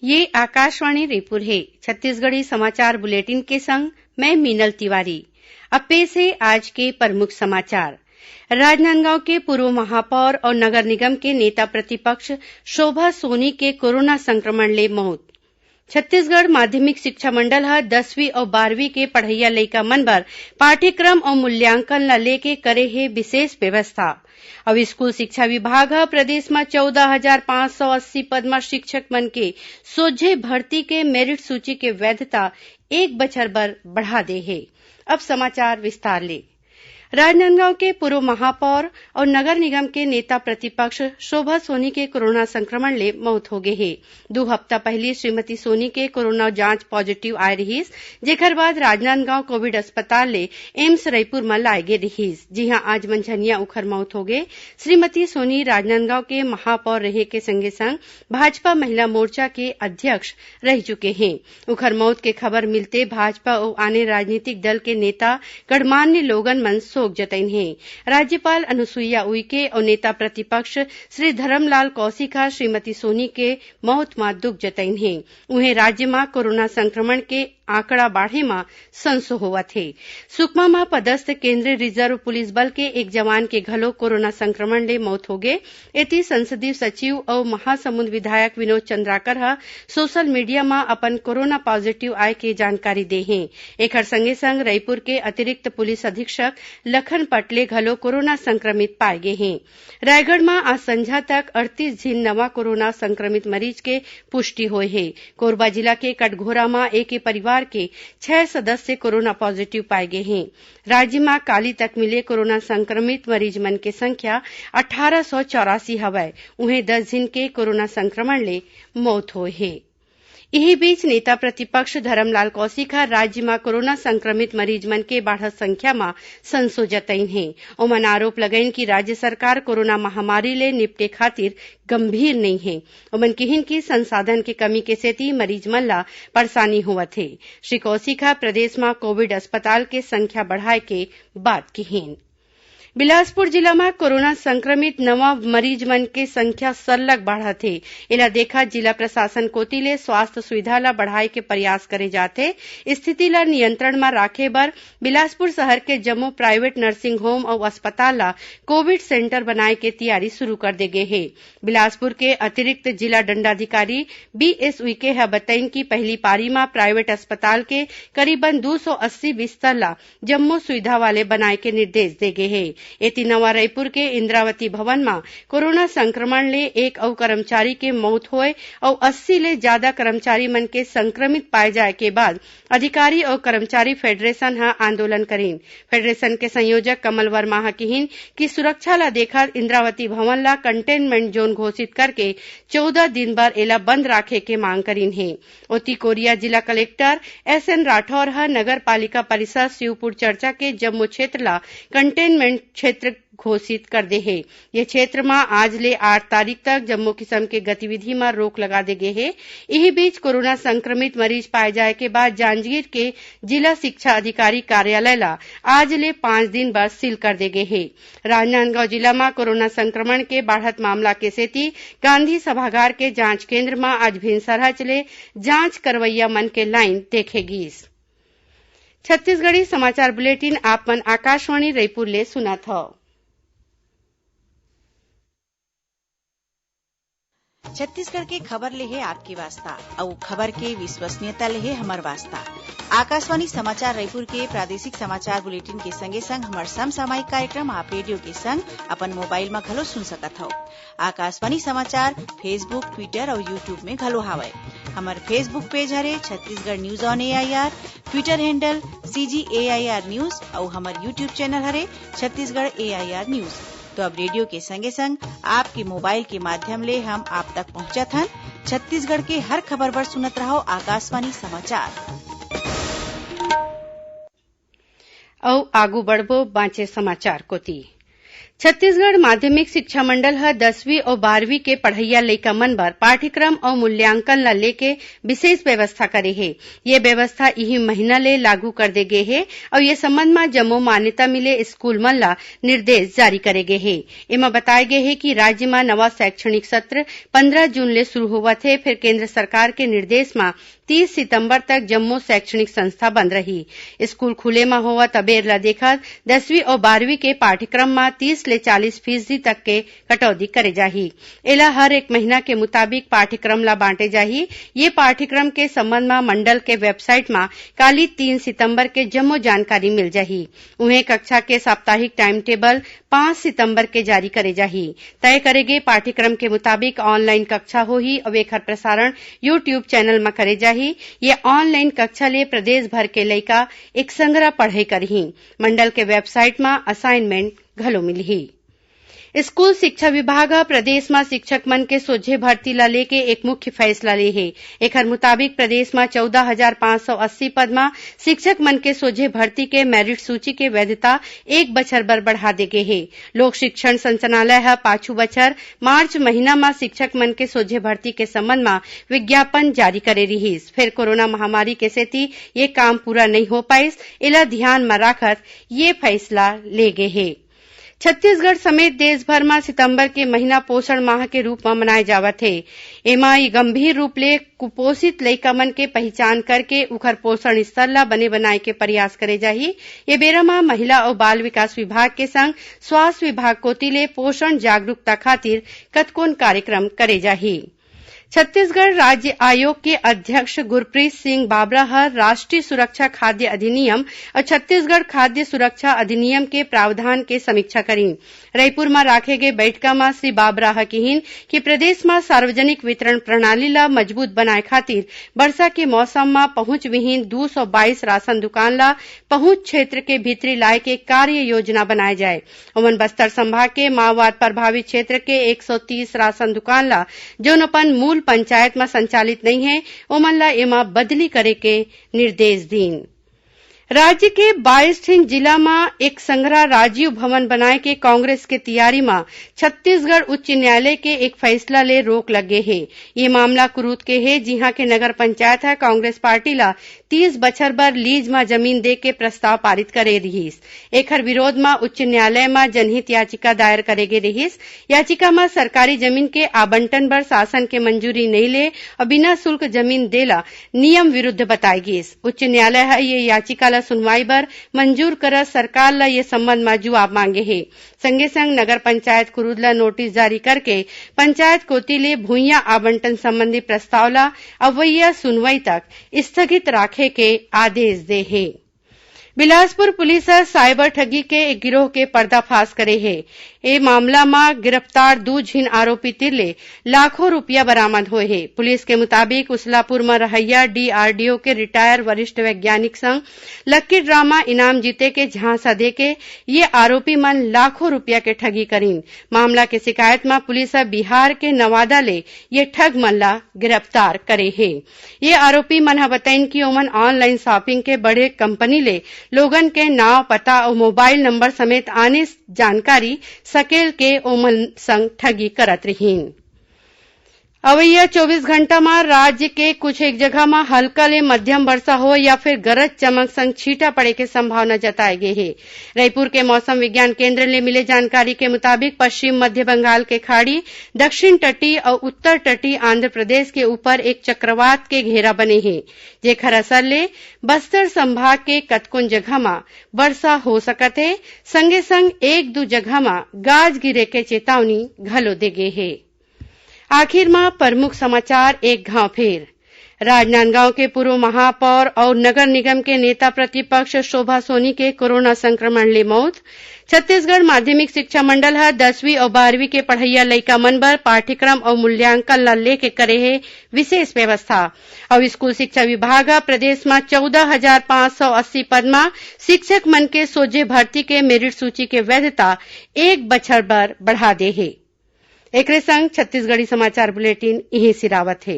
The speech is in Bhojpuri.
ये आकाशवाणी रायपुर है। छत्तीसगढ़ी समाचार बुलेटिन के संग मैं मीनल तिवारी। अब पेश है आज के प्रमुख समाचार। राजनांदगांव के पूर्व महापौर और नगर निगम के नेता प्रतिपक्ष शोभा सोनी के कोरोना संक्रमण ले मौत। छत्तीसगढ़ माध्यमिक शिक्षा मंडल ह 10वीं और 12वीं के पढ़इया लइका मन बर पाठ्यक्रम और मूल्यांकन ल लेके करे हे विशेष व्यवस्था। अब स्कूल शिक्षा विभाग ह प्रदेश में 14,580 पद म शिक्षक मन के सोझे भर्ती के मेरिट सूची के वैधता 1 बछर बर बढ़ा दे हे। अब समाचार विस्तार ले। राजनांदगांव के पूर्व महापौर और नगर निगम के नेता प्रतिपक्ष शोभा सोनी के कोरोना संक्रमण ले मौत हो गए है। 2 हफ्ता पहले श्रीमती सोनी के कोरोना जांच पॉजिटिव आए रहीस, जेकर बाद राजनांदगांव कोविड अस्पताल ले एम्स रायपुर में लाए गे रहीस, जिहां आज मंझनिया उखर मौत हो गए। श्रीमती सोनी राजनांदगांव के महापौर रहे के संगे संग भाजपा महिला मोर्चा के अध्यक्ष रह चुके हैं। उखर मौत के खबर मिलते भाजपा और आने राजनीतिक दल के नेता गणमान्य लोगन मन शोक जतइन है। राज्यपाल अनुसुईया उइके और नेता प्रतिपक्ष श्री धरमलाल कौशिक श्रीमती सोनी के मौत में दुख जतइन है। उन्हें राज्य में कोरोना संक्रमण के आंकड़ा बाढ़े में संशय होवत है। सुकमा में पदस्थ केंद्रीय रिजर्व पुलिस बल के एक जवान के घलो कोरोना संक्रमण ले मौत हो गए। एती संसदीय सचिव और महासमुंद विधायक विनोद चंद्राकर सोशल मीडिया में अपन कोरोना पॉजिटिव आए के जानकारी दे हैं। एकर संगे संग रायपुर के अतिरिक्त पुलिस अधीक्षक लखन पटले घलो कोरोना संक्रमित पाए गए हैं। रायगढ़ में आज संझा तक 38 झीन नवा कोरोना संक्रमित मरीज के पुष्टि हुई है। कोरबा जिला के कटघोरा में एक परिवार के 6 सदस्य कोरोना पॉजिटिव पाए गए हैं। राज्य में काली तक मिले कोरोना संक्रमित मरीज मन के संख्या 1884 हवय। उन्हें 10 दिन के कोरोना संक्रमण ले मौत हुई है। यही बीच नेता प्रतिपक्ष धरमलाल कौशिक राज्य में कोरोना संक्रमित मरीज मन के बढ़त संख्या में संशय जतइन है। ओमन आरोप लगइन कि राज्य सरकार कोरोना महामारी ले निपटे खातिर गंभीर नहीं है। ओमन कहिन कि संसाधन के कमी के सेती मरीज मन ला परेशानी होवत है। श्री कौशिक प्रदेश में कोविड अस्पताल के संख्या बढ़ाए के बात कहिन। बिलासपुर जिला में कोरोना संक्रमित नवा मरीज मन के संख्या सरलग बढ़त है। एला देखा जिला प्रशासन कोती ले स्वास्थ्य सुविधा ला बढ़ाए के प्रयास करे जाथे। स्थिति ला नियंत्रण में राखे बर बिलासपुर शहर के जम्मो प्राइवेट नर्सिंग होम और अस्पताल ला कोविड सेंटर बनाए के तैयारी शुरू कर दे गए है। बिलासपुर के अतिरिक्त जिला दंडाधिकारी BS उइके है बताइन कि पहली पारी में प्राइवेट अस्पताल के करीबन 280 बिस्तर ला जम्मो सुविधा वाले बनाए के निर्देश दे गए है। एती नवा रायपुर के इंद्रावती भवन में कोरोना संक्रमण ले एक और कर्मचारी के मौत होए और 80 ले ज्यादा कर्मचारी मन के संक्रमित पाए जाए के बाद अधिकारी और कर्मचारी फेडरेशन आंदोलन करीन। फेडरेशन के संयोजक कमल वर्मा कहिन कि सुरक्षा ला देखा इंद्रावती भवन ला कंटेनमेंट जोन घोषित करके 14 दिन बर एला बंद राखे के मांग करीन है। ओती कोरिया जिला कलेक्टर SN राठौर नगर पालिका परिषद शिवपुर चर्चा के जम्मू क्षेत्र ला कंटेनमेंट क्षेत्र घोषित कर दे है। ये क्षेत्र में आज ले 8 तारीख तक जम्मो किस्म के गतिविधि में रोक लगा दे गए है। यही बीच कोरोना संक्रमित मरीज पाए जाए के बाद जांजगीर के जिला शिक्षा अधिकारी कार्यालय ला आज ले 5 दिन बाद सील कर दे गए है। राजनांदगांव जिला में कोरोना संक्रमण के बढ़त मामला के सेती गांधी सभागार के जांच केंद्र में आज भिनसरहा चले जांच करवैया मन के लाइन देखेगी। छत्तीसगढ़ी समाचार बुलेटिन आप मन आकाशवाणी रायपुर ले सुनत हव। छत्तीसगढ़ के खबर ले है आपके वास्ता और खबर के विश्वसनीयता ले है हमर वास्ता। आकाशवाणी समाचार रायपुर के प्रादेशिक समाचार बुलेटिन के संगे संग हमर समसामयिक कार्यक्रम आप रेडियो के संग अपन मोबाइल में घलो सुन सकत हव। आकाशवाणी समाचार फेसबुक, ट्विटर और यूट्यूब में घलो हावय। हमर फेसबुक पेज हरे Chhattisgarh news on AIR, Twitter handle CGAIR news और हमर यूट्यूब चैनल हरे छत्तीसगढ़ AIR न्यूज। तो अब रेडियो के संगे संग आपके मोबाइल के माध्यम ले हम आप तक पहुंचत हन। छत्तीसगढ़ के हर खबर बर सुनत रहो आकाशवाणी समाचार। और आगू बढ़बो बांचे समाचार कोती। छत्तीसगढ़ माध्यमिक शिक्षा मंडल ह 10वीं और 12वीं के पढ़इया लइका मन बर पाठ्यक्रम और मूल्यांकन ल लेके विशेष व्यवस्था करे हे। ये व्यवस्था इही महीना ले लागू कर दे गे हे और ये संबंध म जम्मो मान्यता मिले स्कूल मन ला निर्देश जारी करे गे हे। एमा बताए गे हे कि राज्य म नवा शैक्षणिक सत्र 15 जून ले शुरू होवत हे। फिर केंद्र सरकार के निर्देश म 30 सितंबर तक जम्मो शैक्षणिक संस्था बंद रही। स्कूल खुले म होवत अबेर ल देखत 10वीं और 12वीं के पाठ्यक्रम म 30 ले 40% तक के कटौती करे जाही। एला हर एक महीना के मुताबिक पाठ्यक्रम ला बांटे जाही। ये पाठ्यक्रम के संबंध म मंडल के वेबसाइट म काली 3 सितंबर के जम्मो जानकारी मिल जाही। उहें कक्षा के साप्ताहिक टाइम टेबल 5 सितंबर के जारी करे जाही। तय करे गे पाठ्यक्रम के मुताबिक ऑनलाइन कक्षा होही और एखर प्रसारण यूट्यूब चैनल म करे जाही। ये ऑनलाइन कक्षा ले प्रदेश भर के लइका एक संगरा पढ़ाई करही। मंडल के वेबसाइट म असाइनमेंट घलो मिलही। स्कूल शिक्षा विभाग ह प्रदेश म शिक्षक मन के सोझे भर्ती ल लेके एक मुख्य फैसला ले हे। एखर मुताबिक प्रदेश म 14,580 पद म शिक्षक मन के सोझे भर्ती के मेरिट सूची के वैधता 1 बछर बर बढ़ा दे गे हे। लोक शिक्षण संचालनालय ह पाछू बछर मार्च महीना म शिक्षक मन के सोझे भर्ती के संबंध म विज्ञापन जारी करे रिहिस। फिर कोरोना महामारी के सेती ये काम पूरा नइ हो पाइस। एला ध्यान म राखत ये फैसला ले गे हे। छत्तीसगढ़ समेत देश भर में सितंबर के महीना पोषण माह के रूप में मनाए जावत हे। एमा गंभीर रूप ले कुपोषित लइका मन के पहचान करके उखर पोषण स्तर ला बने बनाए के प्रयास करे जाही। ये बेरा में महिला और बाल विकास विभाग के संग स्वास्थ्य विभाग कोती ले पोषण जागरूकता खातिर कतकोन कार्यक्रम करे जाही। छत्तीसगढ़ राज्य आयोग के अध्यक्ष गुरप्रीत सिंह बाबरा हर राष्ट्रीय सुरक्षा खाद्य अधिनियम और छत्तीसगढ़ खाद्य सुरक्षा अधिनियम के प्रावधान के समीक्षा करी। रायपुर में राखे गए बैठका में श्री बाबरा ह कहिन कि प्रदेश में सार्वजनिक वितरण प्रणाली ला मजबूत बनाए खातिर वर्षा के मौसम में पहुंच विहीन 222 राशन दुकान ला पहुंच क्षेत्र के भीतरी लाए के कार्य योजना बनाए जाए। ओमन बस्तर संभाग के माओवाद प्रभावित क्षेत्र के 130 राशन दुकान ला जोन अपन मूल पंचायत में संचालित नहीं है ओमन ला एमा बदली करे के निर्देश दीन। राज्य के 22 जिला में एक संग्रह राजीव भवन बनाए के कांग्रेस के तैयारी में छत्तीसगढ़ उच्च न्यायालय के एक फैसला ले रोक लगे है। ये मामला कुरूद के है जिहां के नगर पंचायत है कांग्रेस पार्टी ला 30 बछर बर लीज में जमीन दे के प्रस्ताव पारित करे रहिस। एखर विरोध में उच्च न्यायालय में जनहित याचिका दायर करे गे रहिस। याचिका में सरकारी जमीन के आवंटन बर शासन के मंजूरी नहीं ले और बिना शुल्क जमीन देला नियम विरुद्ध बताई गिस। उच्च न्यायालय है ये याचिका ला सुनवाई बर मंजूर कर सरकार ला ये संबंध में जवाब मांगे हे। संगे संग नगर पंचायत कुरूद ला नोटिस जारी करके पंचायत कोती ले भुइयां आवंटन संबंधी प्रस्ताव ला अवैया सुनवाई तक स्थगित राखे के आदेश दे हे। बिलासपुर पुलिस साइबर ठगी के एक गिरोह के पर्दाफाश करे है। ए मामला में गिरफ्तार 2 झिन आरोपी तिरले लाखों रुपया बरामद हुए है। पुलिस के मुताबिक उसलापुर में रहैया डीआरडीओ के रिटायर वरिष्ठ वैज्ञानिक संग लक्की ड्रामा इनाम जीते के झांसा दे के ये आरोपी मन लाखों रुपया के ठगी करीन। मामला के शिकायत में पुलिस बिहार के नवादा ले ये ठग मन ला गिरफ्तार करे है। ये आरोपी मन ह बताइन कि ओमन ऑनलाइन शॉपिंग के बड़े कंपनी ले लोगन के नाव पता और मोबाइल नंबर समेत आने जानकारी सकेल के ओमन संग ठगी करत रहीन। अवैया 24 घंटा में राज्य के कुछ एक जगह में हल्का ले मध्यम वर्षा हो या फिर गरज चमक संग छींटा पड़े के संभावना जताई गई है। रायपुर के मौसम विज्ञान केंद्र ले मिले जानकारी के मुताबिक पश्चिम मध्य बंगाल के खाड़ी, दक्षिण तटीय और उत्तर तटीय आंध्र प्रदेश के ऊपर एक चक्रवात के घेरा बने हैं जेखर असर ले बस्तर संभाग के कतकोन जगह में वर्षा हो सकत है। संगे संग 1-2 जगह में गाज गिरे के चेतावनी घलो दे गे है। आखिर में प्रमुख समाचार एक घाव फिर। राजनांदगांव के पूर्व महापौर और नगर निगम के नेता प्रतिपक्ष शोभा सोनी के कोरोना संक्रमण ले मौत। छत्तीसगढ़ माध्यमिक शिक्षा मंडल है 10वीं और 12वीं के पढ़इया लइका मन बर पाठ्यक्रम और मूल्यांकन ला लेके करे है विशेष व्यवस्था। और स्कूल शिक्षा विभाग प्रदेश में 14,580 पद में शिक्षक मन के सोझे भर्ती के मेरिट सूची के वैधता 1 बछर बर बढ़ा दे है। एकरे संग छत्तीसगढ़ी समाचार बुलेटिन इहीं सिरावत है।